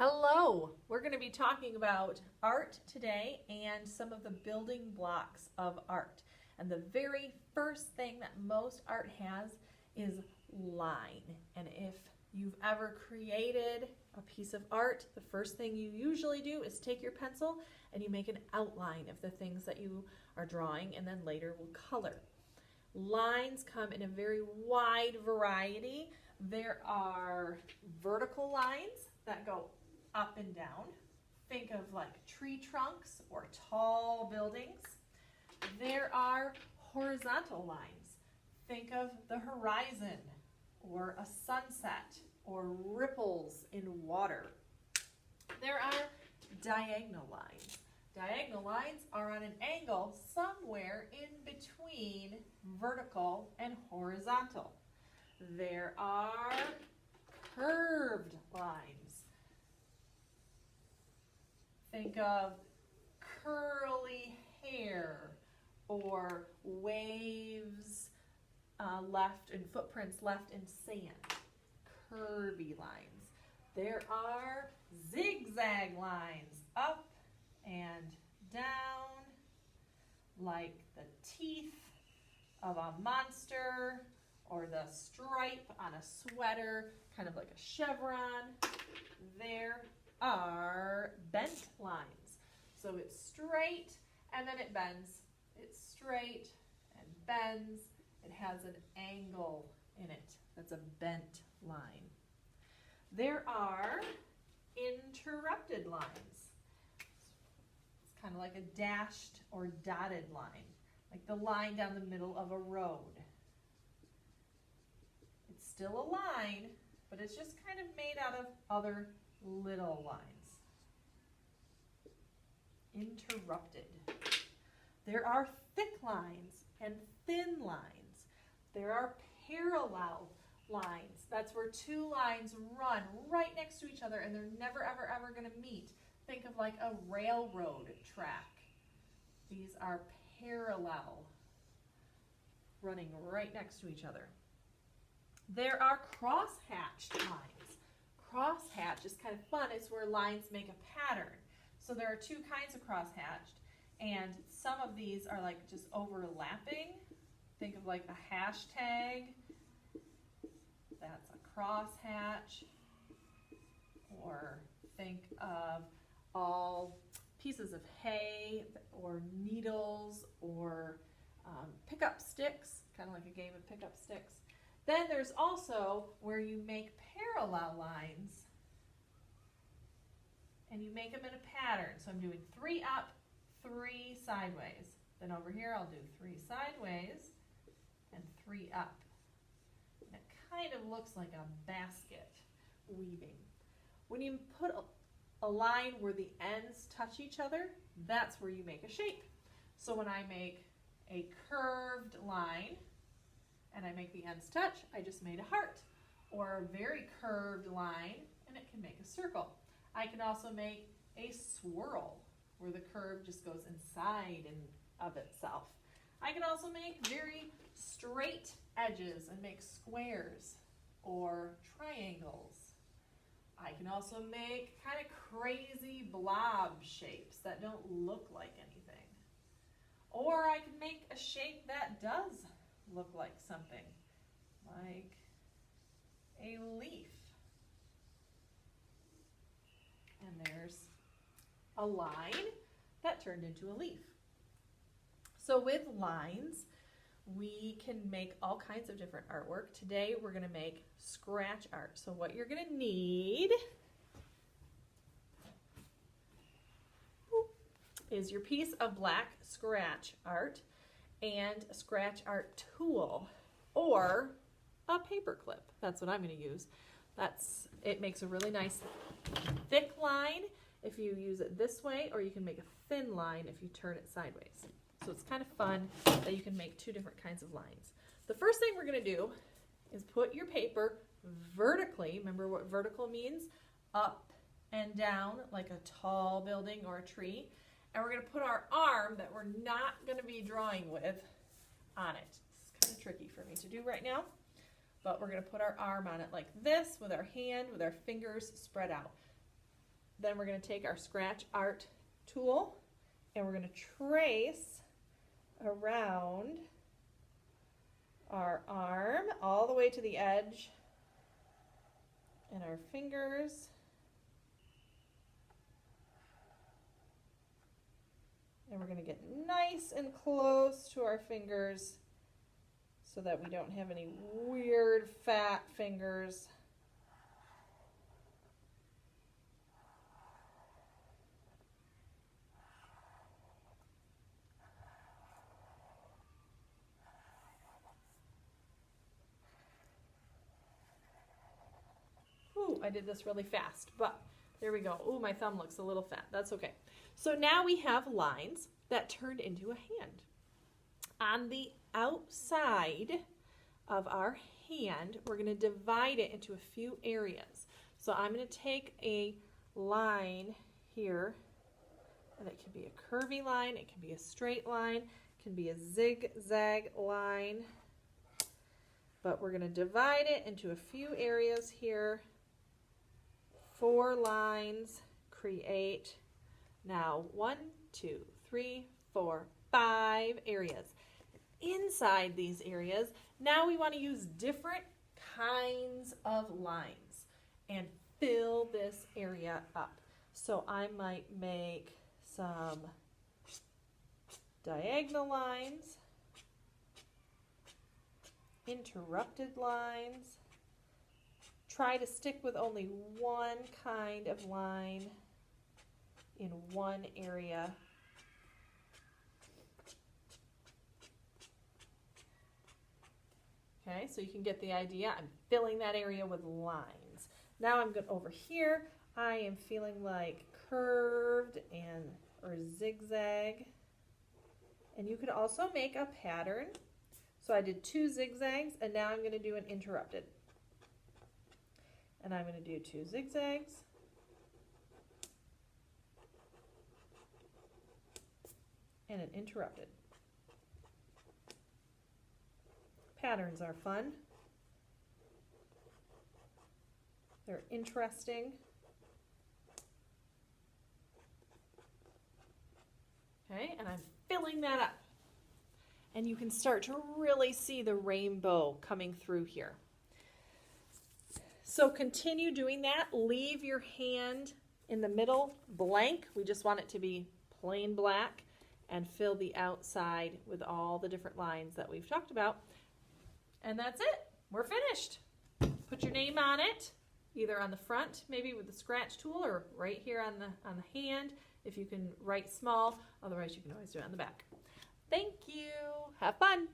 Hello! We're going to be talking about art today and some of the building blocks of art. And the very first thing that most art has is line. And if you've ever created a piece of art, the first thing you usually do is take your pencil and you make an outline of the things that you are drawing, and then later we'll color. Lines come in a very wide variety. There are vertical lines that go up and down. Think of like tree trunks or tall buildings. There are horizontal lines. Think of the horizon or a sunset or ripples in water. There are diagonal lines. Diagonal lines are on an angle somewhere in between vertical and horizontal. There are curved lines. Think of curly hair or waves left and footprints left in sand. Curvy lines. There are zigzag lines up and down like the teeth of a monster or the stripe on a sweater, kind of like a chevron. There are bent lines. So it's straight and then it bends. It's straight and bends. It has an angle in it. That's a bent line. There are interrupted lines. It's kind of like a dashed or dotted line, like the line down the middle of a road. It's still a line, but it's just kind of made out of other little lines. Interrupted. There are thick lines and thin lines. There are parallel lines. That's where two lines run right next to each other and they're never ever ever going to meet. Think of like a railroad track. These are parallel, running right next to each other. There are crosshatched lines. Crosshatch is kind of fun. It's where lines make a pattern. So there are two kinds of crosshatched, and some of these are like just overlapping. Think of like a hashtag. That's a crosshatch. Or think of all pieces of hay or needles or pickup sticks, kind of like a game of pickup sticks. Then there's also where you make parallel lines and you make them in a pattern. So I'm doing 3 up, 3 sideways. Then over here I'll do 3 sideways and 3 up. And it kind of looks like a basket weaving. When you put a line where the ends touch each other, that's where you make a shape. So when I make a curved line and I make the ends touch, I just made a heart. Or a very curved line, and it can make a circle. I can also make a swirl, where the curve just goes inside and of itself. I can also make very straight edges and make squares or triangles. I can also make kind of crazy blob shapes that don't look like anything. Or I can make a shape that does look like something, like a leaf. And there's a line that turned into a leaf. So with lines, we can make all kinds of different artwork. Today we're going to make scratch art. So what you're going to need is your piece of black scratch art and a scratch art tool or a paper clip. That's what I'm going to use. It makes a really nice thick line if you use it this way, or you can make a thin line if you turn it sideways. So it's kind of fun that you can make 2 different kinds of lines. The first thing we're going to do is put your paper vertically. Remember what vertical means? Up and down like a tall building or a tree. And we're going to put our arm that we're not going to be drawing with on it. It's kind of tricky for me to do right now. But we're going to put our arm on it like this with our hand, with our fingers spread out. Then we're going to take our Scratch Art tool and we're going to trace around our arm all the way to the edge and our fingers. And we're going to get nice and close to our fingers so that we don't have any weird fat fingers. Ooh, I did this really fast, but there we go. Ooh, my thumb looks a little fat. That's okay. So now we have lines that turned into a hand. On the outside of our hand, we're going to divide it into a few areas. So I'm going to take a line here, and it can be a curvy line, it can be a straight line, it can be a zigzag line, but we're going to divide it into a few areas here. 4 lines create now 1, 2, 3, 4, 5 areas. Inside these areas, now we want to use different kinds of lines and fill this area up. So I might make some diagonal lines, interrupted lines. Try to stick with only one kind of line in one area. Okay, so you can get the idea. I'm filling that area with lines. Now I'm going over here. I am feeling like curved or zigzag. And you could also make a pattern. So I did 2 zigzags, and now I'm going to do an interrupted. And I'm going to do 2 zigzags. And an interrupted. Patterns are fun. They're interesting. Okay, and I'm filling that up. And you can start to really see the rainbow coming through here. So continue doing that. Leave your hand in the middle blank. We just want it to be plain black, and fill the outside with all the different lines that we've talked about. And that's it. We're finished. Put your name on it, either on the front, maybe with the scratch tool, or right here on the hand. If you can write small, otherwise you can always do it on the back. Thank you. Have fun.